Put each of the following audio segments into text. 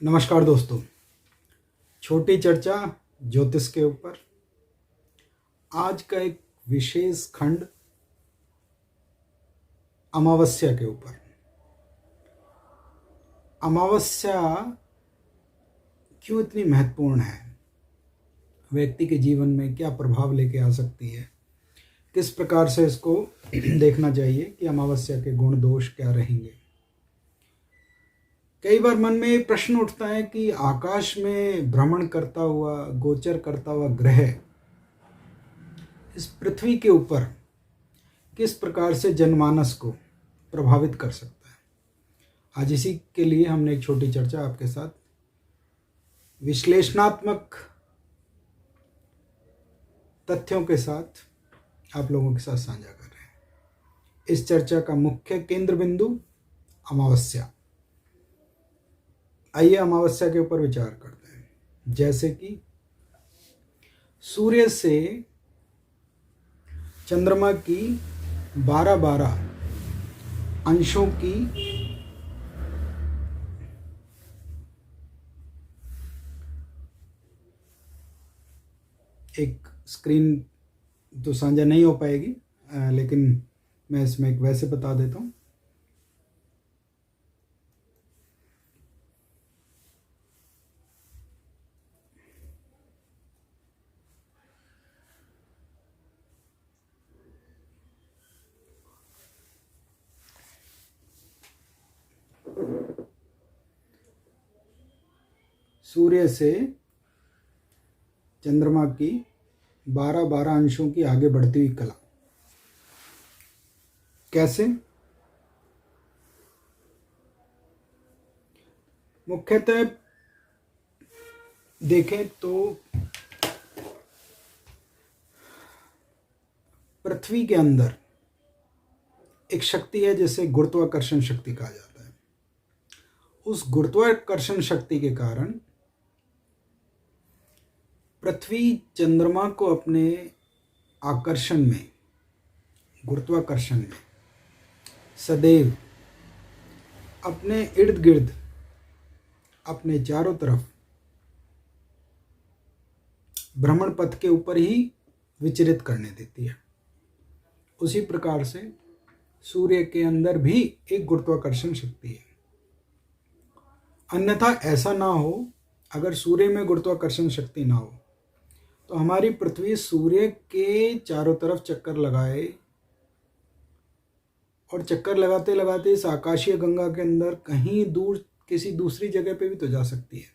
नमस्कार दोस्तों। छोटी चर्चा ज्योतिष के ऊपर। आज का एक विशेष खंड अमावस्या के ऊपर। अमावस्या क्यों इतनी महत्वपूर्ण है, व्यक्ति के जीवन में क्या प्रभाव लेके आ सकती है, किस प्रकार से इसको देखना चाहिए कि अमावस्या के गुण दोष क्या रहेंगे। कई बार मन में एक प्रश्न उठता है कि आकाश में भ्रमण करता हुआ, गोचर करता हुआ ग्रह इस पृथ्वी के ऊपर किस प्रकार से जनमानस को प्रभावित कर सकता है। आज इसी के लिए हमने एक छोटी चर्चा आपके साथ विश्लेषणात्मक तथ्यों के साथ आप लोगों के साथ साझा कर रहे हैं। इस चर्चा का मुख्य केंद्र बिंदु अमावस्या। आइए अमावस्या के ऊपर विचार करते हैं। जैसे कि सूर्य से चंद्रमा की 12-12 अंशों की एक स्क्रीन तो साझा नहीं हो पाएगी, लेकिन मैं इसमें एक वैसे बता देता हूँ। सूर्य से चंद्रमा की 12-12 अंशों की आगे बढ़ती हुई कला कैसे? मुख्यतः देखें तो पृथ्वी के अंदर एक शक्ति है जिसे गुरुत्वाकर्षण शक्ति कहा जाता है। उस गुरुत्वाकर्षण शक्ति के कारण पृथ्वी चंद्रमा को अपने आकर्षण में, गुरुत्वाकर्षण में सदैव अपने इर्द गिर्द, अपने चारों तरफ भ्रमण पथ के ऊपर ही विचरित करने देती है। उसी प्रकार से सूर्य के अंदर भी एक गुरुत्वाकर्षण शक्ति है। अन्यथा ऐसा ना हो, अगर सूर्य में गुरुत्वाकर्षण शक्ति ना हो तो हमारी पृथ्वी सूर्य के चारों तरफ चक्कर लगाए और चक्कर लगाते लगाते इस आकाशीय गंगा के अंदर कहीं दूर किसी दूसरी जगह पे भी तो जा सकती है।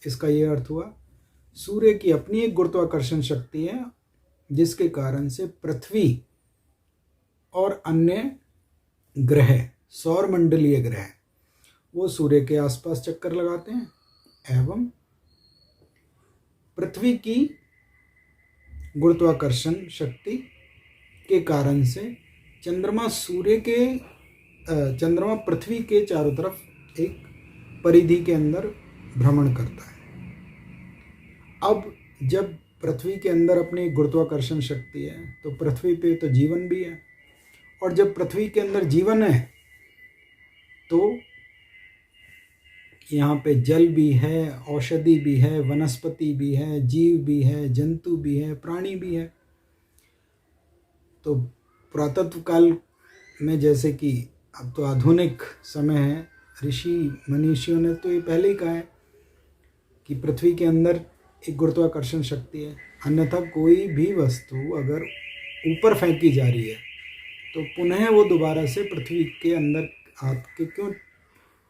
इसका यह अर्थ हुआ सूर्य की अपनी एक गुरुत्वाकर्षण शक्ति है, जिसके कारण से पृथ्वी और अन्य ग्रह, सौर मंडलीय ग्रह, वो सूर्य के आसपास चक्कर लगाते हैं एवं पृथ्वी की गुरुत्वाकर्षण शक्ति के कारण से चंद्रमा पृथ्वी के चारों तरफ एक परिधि के अंदर भ्रमण करता है। अब जब पृथ्वी के अंदर अपनी गुरुत्वाकर्षण शक्ति है तो पृथ्वी पे तो जीवन भी है, और जब पृथ्वी के अंदर जीवन है तो यहाँ पे जल भी है, औषधि भी है, वनस्पति भी है, जीव भी है, जंतु भी है, प्राणी भी है। तो पुरातत्व काल में, जैसे कि अब तो आधुनिक समय है, ऋषि मनीषियों ने तो ये पहले ही कहा है कि पृथ्वी के अंदर एक गुरुत्वाकर्षण शक्ति है। अन्यथा कोई भी वस्तु अगर ऊपर फेंकी जा रही है तो पुनः वो दोबारा से पृथ्वी के अंदर आके क्यों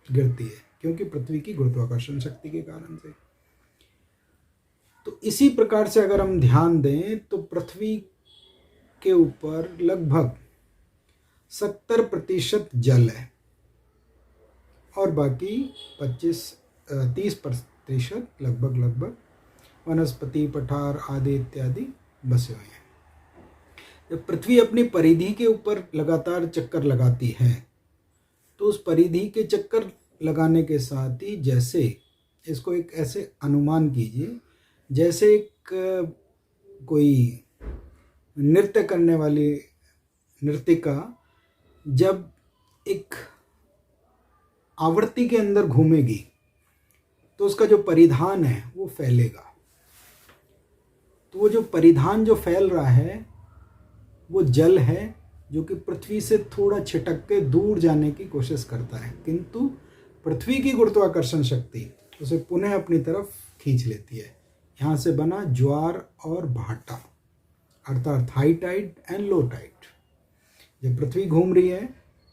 गिरती है? क्योंकि पृथ्वी की गुरुत्वाकर्षण शक्ति के कारण से। तो इसी प्रकार से अगर हम ध्यान दें तो पृथ्वी के ऊपर लगभग 70% जल है और बाकी 30% लगभग वनस्पति, पठार आदि इत्यादि बसे हुए हैं। जब पृथ्वी अपनी परिधि के ऊपर लगातार चक्कर लगाती है तो उस परिधि के चक्कर लगाने के साथ ही, जैसे इसको एक ऐसे अनुमान कीजिए जैसे एक कोई नृत्य करने वाली नर्तिका जब एक आवृत्ति के अंदर घूमेगी तो उसका जो परिधान है वो फैलेगा। तो वो जो परिधान जो फैल रहा है वो जल है, जो कि पृथ्वी से थोड़ा छिटक के दूर जाने की कोशिश करता है, किंतु पृथ्वी की गुरुत्वाकर्षण शक्ति उसे पुनः अपनी तरफ खींच लेती है। यहाँ से बना ज्वार और भाटा, अर्थात high tide and low tide. जब पृथ्वी घूम रही है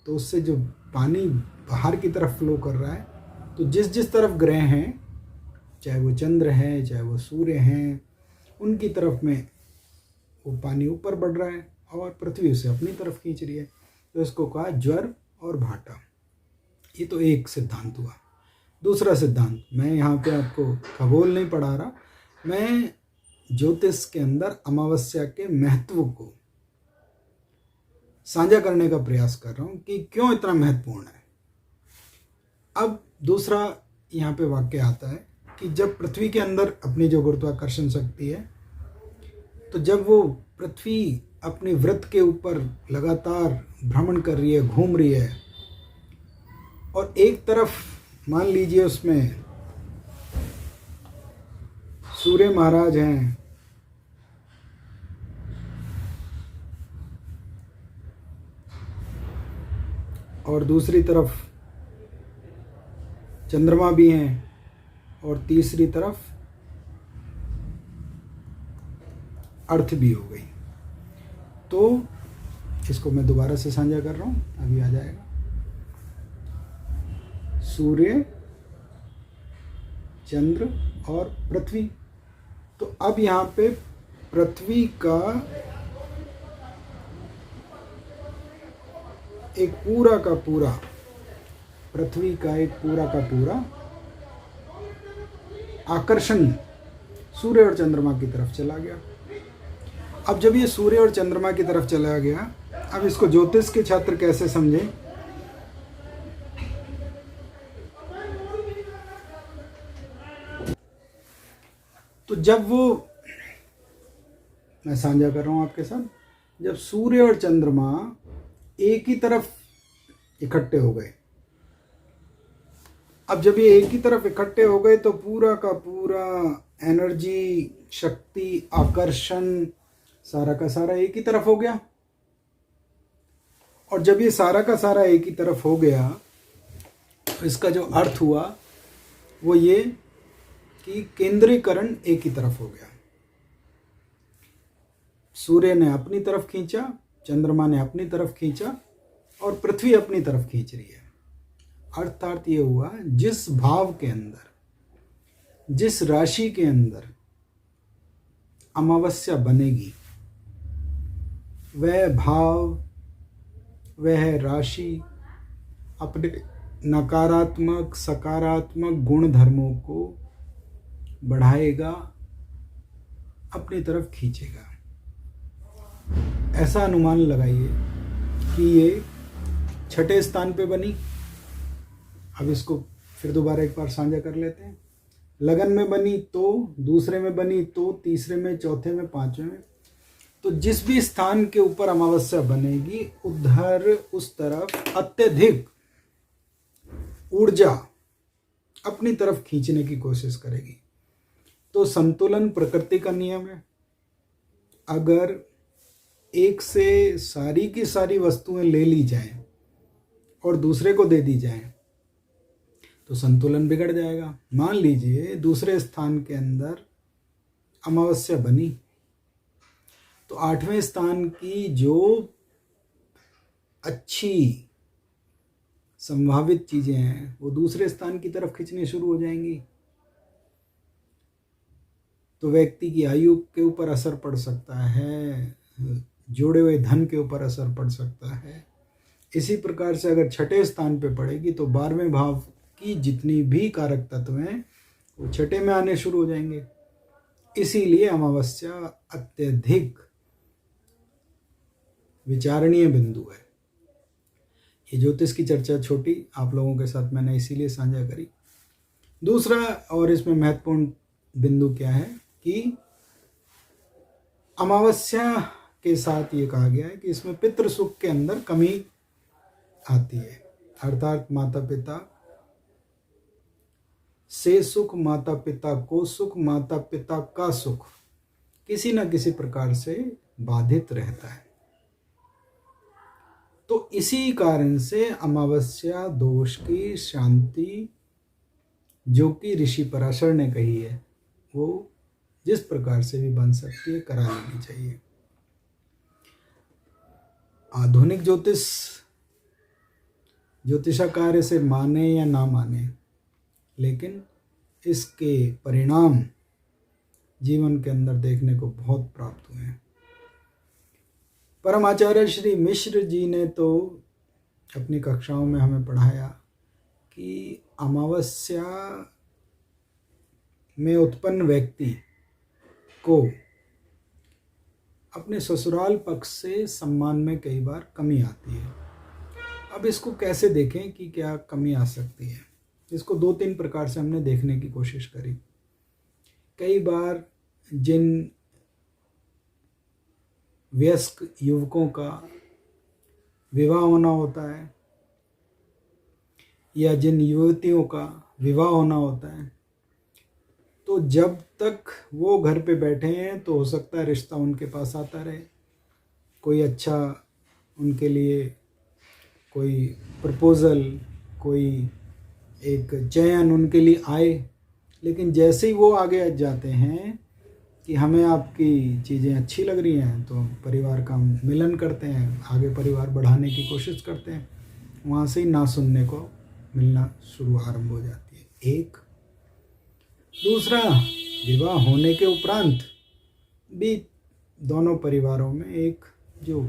तो उससे जो पानी बाहर की तरफ फ्लो कर रहा है, तो जिस जिस तरफ ग्रह हैं, चाहे वो चंद्र है चाहे वो सूर्य हैं, उनकी तरफ में वो पानी ऊपर बढ़ रहा है और पृथ्वी उसे अपनी तरफ खींच रही है। तो इसको कहा ज्वर और भाटा। ये तो एक सिद्धांत हुआ। दूसरा सिद्धांत, मैं यहाँ पे आपको खगोल नहीं पढ़ा रहा, मैं ज्योतिष के अंदर अमावस्या के महत्व को साझा करने का प्रयास कर रहा हूँ कि क्यों इतना महत्वपूर्ण है। अब दूसरा यहाँ पे वाक्य आता है कि जब पृथ्वी के अंदर अपनी जो गुरुत्वाकर्षण शक्ति है, तो जब वो पृथ्वी अपने वृत्त के ऊपर लगातार भ्रमण कर रही है, घूम रही है, और एक तरफ मान लीजिए उसमें सूर्य महाराज हैं और दूसरी तरफ चंद्रमा भी हैं और तीसरी तरफ अर्थ भी हो गई। तो इसको मैं दोबारा से साझा कर रहा हूँ, अभी आ जाएगा। सूर्य, चंद्र और पृथ्वी। तो अब यहाँ पे पृथ्वी का एक पूरा का पूरा आकर्षण सूर्य और चंद्रमा की तरफ चला गया। अब जब ये सूर्य और चंद्रमा की तरफ चला गया, अब इसको ज्योतिष के छात्र कैसे समझें? तो जब वो, मैं साझा कर रहा हूं आपके साथ, जब सूर्य और चंद्रमा एक ही तरफ इकट्ठे हो गए, अब जब ये एक ही तरफ इकट्ठे हो गए तो पूरा का पूरा एनर्जी, शक्ति, आकर्षण सारा का सारा एक ही तरफ हो गया। और जब ये सारा का सारा एक ही तरफ हो गया, तो इसका जो अर्थ हुआ वो ये कि केंद्रीकरण एक ही तरफ हो गया। सूर्य ने अपनी तरफ खींचा, चंद्रमा ने अपनी तरफ खींचा और पृथ्वी अपनी तरफ खींच रही है। अर्थात ये हुआ, जिस भाव के अंदर, जिस राशि के अंदर अमावस्या बनेगी, वह भाव, वह राशि अपने नकारात्मक सकारात्मक गुण धर्मों को बढ़ाएगा, अपनी तरफ खींचेगा। ऐसा अनुमान लगाइए कि ये छठे स्थान पे बनी। अब इसको फिर दोबारा एक बार साझा कर लेते हैं। लगन में बनी तो, दूसरे में बनी तो, तीसरे में, चौथे में, पांचवें में। तो जिस भी स्थान के ऊपर अमावस्या बनेगी, उधर उस तरफ अत्यधिक ऊर्जा अपनी तरफ खींचने की कोशिश करेगी। तो संतुलन प्रकृति का नियम है। अगर एक से सारी की सारी वस्तुएं ले ली जाएं और दूसरे को दे दी जाएं, तो संतुलन बिगड़ जाएगा। मान लीजिए दूसरे स्थान के अंदर अमावस्या बनी, तो आठवें स्थान की जो अच्छी संभावित चीजें हैं वो दूसरे स्थान की तरफ खींचनी शुरू हो जाएंगी। तो व्यक्ति की आयु के ऊपर असर पड़ सकता है, जोड़े हुए धन के ऊपर असर पड़ सकता है। इसी प्रकार से अगर छठे स्थान पे पड़ेगी तो 12वें भाव की जितनी भी कारक तत्व हैं वो छठे में आने शुरू हो जाएंगे। इसीलिए अमावस्या अत्यधिक विचारणीय बिंदु है। ये ज्योतिष की चर्चा छोटी आप लोगों के साथ मैंने इसीलिए साझा करी। दूसरा और इसमें महत्वपूर्ण बिंदु क्या है कि अमावस्या के साथ ये कहा गया है कि इसमें पितृ सुख के अंदर कमी आती है। अर्थात माता पिता से सुख, माता पिता को सुख, माता पिता का सुख किसी न किसी प्रकार से बाधित रहता है। तो इसी कारण से अमावस्या दोष की शांति जो कि ऋषि पराशर ने कही है वो जिस प्रकार से भी बन सकती है करा लेनी चाहिए। आधुनिक ज्योतिषाकार इसे माने या ना माने, लेकिन इसके परिणाम जीवन के अंदर देखने को बहुत प्राप्त हुए हैं। परम आचार्य श्री मिश्र जी ने तो अपनी कक्षाओं में हमें पढ़ाया कि अमावस्या में उत्पन्न व्यक्ति को अपने ससुराल पक्ष से सम्मान में कई बार कमी आती है। अब इसको कैसे देखें कि क्या कमी आ सकती है? इसको 2-3 प्रकार से हमने देखने की कोशिश करी। कई बार जिन वयस्क युवकों का विवाह होना होता है या जिन युवतियों का विवाह होना होता है, तो जब तक वो घर पे बैठे हैं तो हो सकता है रिश्ता उनके पास आता रहे, कोई अच्छा उनके लिए कोई प्रपोज़ल, कोई एक चयन उनके लिए आए। लेकिन जैसे ही वो आगे जाते हैं कि हमें आपकी चीज़ें अच्छी लग रही हैं, तो परिवार का मिलन करते हैं, आगे परिवार बढ़ाने की कोशिश करते हैं, वहाँ से ही ना सुनने को मिलना शुरू आरंभ हो जाती है। एक दूसरा, विवाह होने के उपरांत भी दोनों परिवारों में एक जो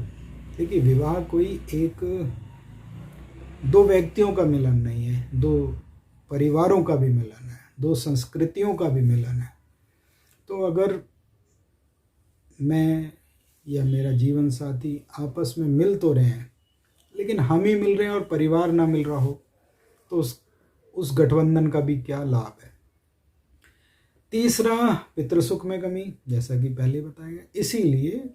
देखिए, विवाह कोई एक दो व्यक्तियों का मिलन नहीं है, दो परिवारों का भी मिलन है, दो संस्कृतियों का भी मिलन है। तो अगर मैं या मेरा जीवन साथी आपस में मिल तो रहे हैं, लेकिन हम ही मिल रहे हैं और परिवार ना मिल रहा हो, तो उस गठबंधन का भी क्या लाभ है। तीसरा, पितृसुख में कमी, जैसा कि पहले बताया गया। इसीलिए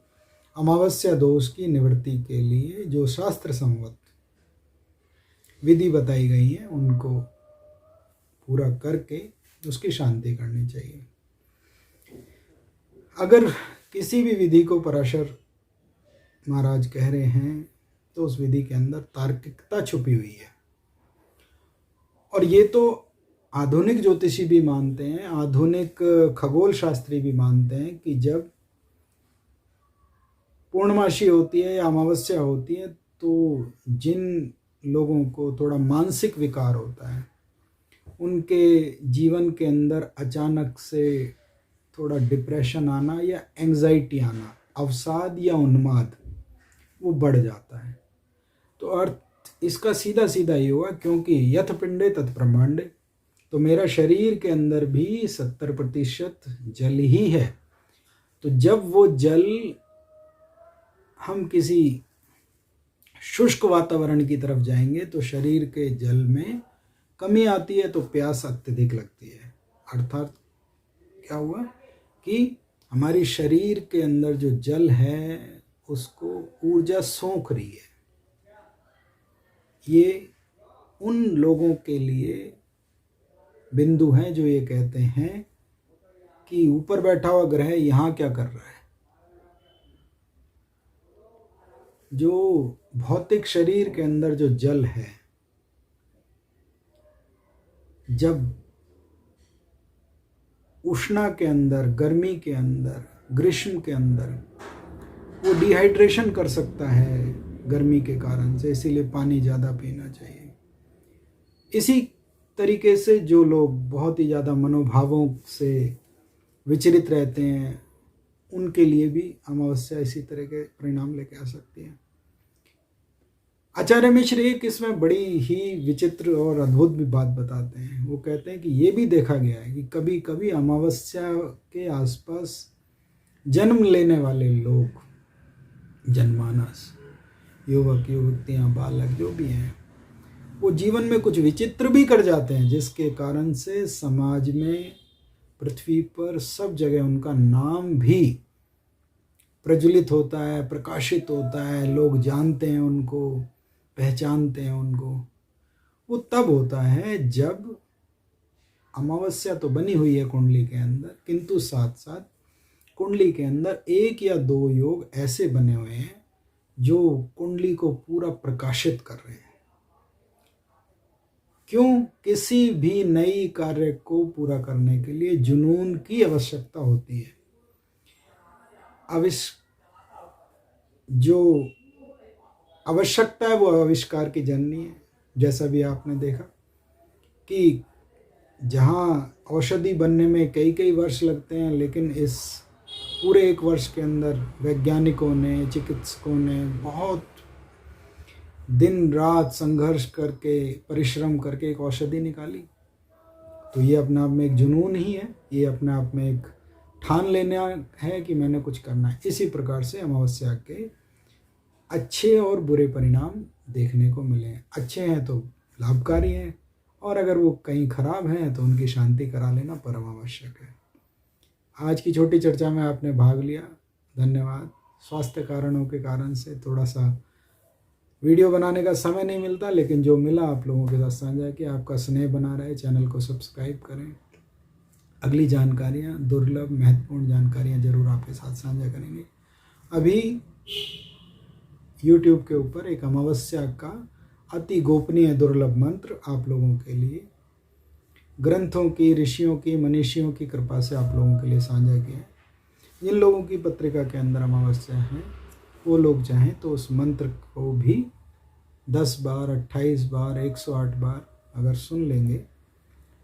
अमावस्या दोष की निवृत्ति के लिए जो शास्त्र सम्मत विधि बताई गई है उनको पूरा करके उसकी शांति करनी चाहिए। अगर किसी भी विधि को पराशर महाराज कह रहे हैं तो उस विधि के अंदर तार्किकता छुपी हुई है, और ये तो आधुनिक ज्योतिषी भी मानते हैं, आधुनिक खगोल शास्त्री भी मानते हैं कि जब पूर्णमासी होती है या अमावस्या होती है तो जिन लोगों को थोड़ा मानसिक विकार होता है, उनके जीवन के अंदर अचानक से थोड़ा डिप्रेशन आना या एंग्जाइटी आना, अवसाद या उन्माद, वो बढ़ जाता है। तो अर्थ इसका सीधा सीधा ये हुआ, क्योंकि यथ पिंडे तत् ब्रह्मांडे, तो मेरा शरीर के अंदर भी 70% जल ही है। तो जब वो जल हम किसी शुष्क वातावरण की तरफ जाएंगे तो शरीर के जल में कमी आती है, तो प्यास अत्यधिक लगती है। अर्थात क्या हुआ कि हमारी शरीर के अंदर जो जल है उसको ऊर्जा सोख रही है। ये उन लोगों के लिए बिंदु हैं जो ये कहते हैं कि ऊपर बैठा हुआ ग्रह यहाँ क्या कर रहा है। जो भौतिक शरीर के अंदर जो जल है, जब उष्णा के अंदर, गर्मी के अंदर, ग्रीष्म के अंदर वो डिहाइड्रेशन कर सकता है गर्मी के कारण से, इसीलिए पानी ज़्यादा पीना चाहिए। इसी तरीके से जो लोग बहुत ही ज़्यादा मनोभावों से विचलित रहते हैं, उनके लिए भी अमावस्या इसी तरह के परिणाम लेके आ सकती है। आचार्य मिश्र एक इसमें बड़ी ही विचित्र और अद्भुत भी बात बताते हैं। वो कहते हैं कि ये भी देखा गया है कि कभी कभी अमावस्या के आसपास जन्म लेने वाले लोग, जनमानस, युवक युवतियाँ, बालक जो भी हैं, वो जीवन में कुछ विचित्र भी कर जाते हैं, जिसके कारण से समाज में, पृथ्वी पर सब जगह उनका नाम भी प्रज्वलित होता है, प्रकाशित होता है, लोग जानते हैं उनको, पहचानते हैं उनको। वो तब होता है जब अमावस्या तो बनी हुई है कुंडली के अंदर, किंतु साथ साथ कुंडली के अंदर 1 या 2 योग ऐसे बने हुए हैं जो कुंडली को पूरा प्रकाशित कर रहे हैं। क्यों? किसी भी नई कार्य को पूरा करने के लिए जुनून की आवश्यकता होती है। जो आवश्यकता है वो आविष्कार की जननी है। जैसा भी आपने देखा कि जहाँ औषधि बनने में कई कई वर्ष लगते हैं, लेकिन इस पूरे 1 वर्ष के अंदर वैज्ञानिकों ने, चिकित्सकों ने बहुत दिन रात संघर्ष करके, परिश्रम करके एक औषधि निकाली। तो ये अपने आप में एक जुनून ही है, ये अपने आप में एक ठान लेना है कि मैंने कुछ करना है। इसी प्रकार से अमावस्या के अच्छे और बुरे परिणाम देखने को मिले हैं। अच्छे हैं तो लाभकारी हैं, और अगर वो कहीं खराब हैं तो उनकी शांति करा लेना परम आवश्यक है। आज की छोटी चर्चा में आपने भाग लिया, धन्यवाद। स्वास्थ्य कारणों के कारण से थोड़ा सा वीडियो बनाने का समय नहीं मिलता, लेकिन जो मिला आप लोगों के साथ साझा किया। आपका स्नेह बना रहे, चैनल को सब्सक्राइब करें। अगली जानकारियाँ, दुर्लभ महत्वपूर्ण जानकारियाँ जरूर आपके साथ साझा करेंगे। अभी YouTube के ऊपर एक अमावस्या का अति गोपनीय दुर्लभ मंत्र आप लोगों के लिए ग्रंथों की, ऋषियों की, मनीषियों की कृपा से आप लोगों के लिए साझा किया है। जिन लोगों की पत्रिका के अंदर अमावस्या है, वो लोग चाहें तो उस मंत्र को भी 10 बार, 28 बार, 108 बार अगर सुन लेंगे,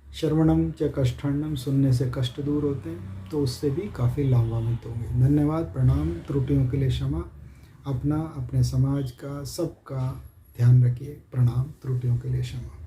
श्रवणम च कष्टान्नम, सुनने से कष्ट दूर होते हैं, तो उससे भी काफ़ी लाभान्वित होंगे। धन्यवाद, प्रणाम। त्रुटियों के लिए क्षमा। अपना, अपने समाज का, सबका ध्यान रखिए। प्रणाम। त्रुटियों के लिए क्षमा।